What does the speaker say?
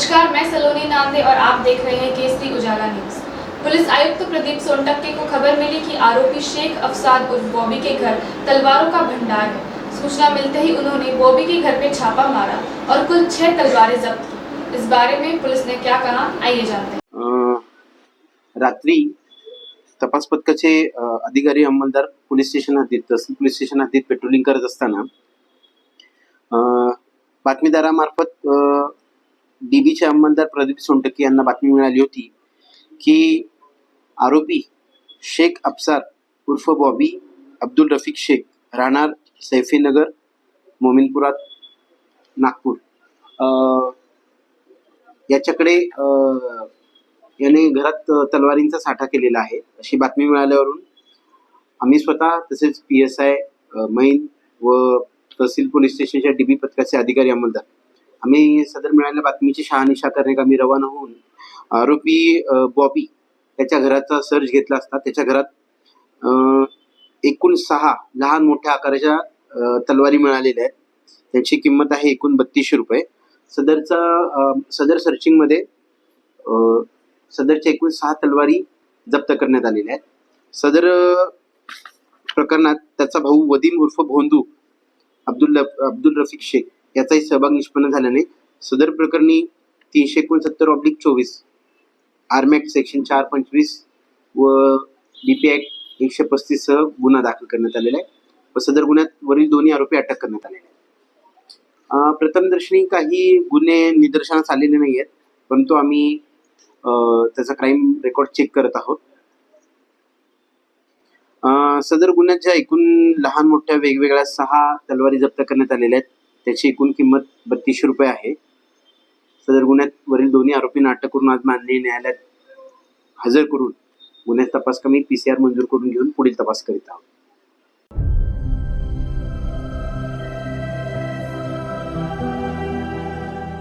नमस्कार, मैं सलोनी नांदे और आप देख रहे हैं केसरी उजाला न्यूज। पुलिस आयुक्त प्रदीप सोनटक्के को खबर मिली कि आरोपी शेख अफसाद उर्फ बॉबी के घर तलवारों का भंडार है। सूचना मिलते ही उन्होंने बॉबी के घर पे छापा मारा और कुल 6 तलवारें जब्त की। इस बारे में पुलिस ने क्या कहा, आइए जानते हैं। रात्री तपास पथकाचे अधिकारी अंमलदार पोलीस स्टेशन हद्दीत तहसील पोलीस स्टेशन हद्दीत पेट्रोलिंग करत असताना बातमीदारामार्फत डीबीचे अंमलदार प्रदीप सोनटक्के यांना बातमी मिळाली होती की आरोपी शेख अफसार उर्फ बॉबी अब्दुल रफीक शेख राहणार सैफीनगर मोमिनपुरात नागपूर याच्याकडे याने घरात तलवारींचा साठा केलेला आहे अशी बातमी मिळाल्यावरून आम्ही स्वतः तसेच PSI मैन व तहसील पोलीस स्टेशनच्या डीबी पथकाचे अधिकारी अंमलदार आम्ही सदर मिळालेल्या बातमीची शहानिशा करण्यासाठी रवाना होऊन आरोपी बॉबी त्याच्या घराचा सर्च घेतला असता त्याच्या घरात एकूण 6 लहान मोठ्या आकाराच्या तलवारी मिळालेल्या आहेत. त्याची किंमत आहे एकूण 3200 रुपये. सदर सर्चिंगमध्ये सदरच्या एकूण 6 तलवारी जप्त करण्यात आलेल्या आहेत. सदर प्रकरणात त्याचा भाऊ वदीम उर्फ भोंदू अब्दुल रफीक शेख याचाही सहभाग निष्पन्न झाल्याने सदर प्रकरणी 369/24 आर्म ऍक्ट सेक्शन 425 व DP ऍक्ट 135 सह गुन्हा दाखल करण्यात आलेला आहे व सदर गुन्ह्यात वरील दोन्ही आरोपी अटक करण्यात आलेले आहेत. प्रथमदर्शनी काही गुन्हे निदर्शनास आलेले नाही आहेत, परंतु आम्ही त्याचा क्राईम रेकॉर्ड चेक करत आहोत. सदर गुन्ह्याच्या एकूण लहान मोठ्या वेगवेगळ्या 6 तलवारी जप्त करण्यात आलेल्या आहेत. त्याची एकूण किंमत 3200 रुपये आहे. सदर गुन्ह्यात वरील दोन्ही आरोपींना अटक करून आज माननीय न्यायालयात हजर करून गुन्ह्याचा तपास कमी PCR मंजूर करून घेऊन पुढील तपास करीत आहोत.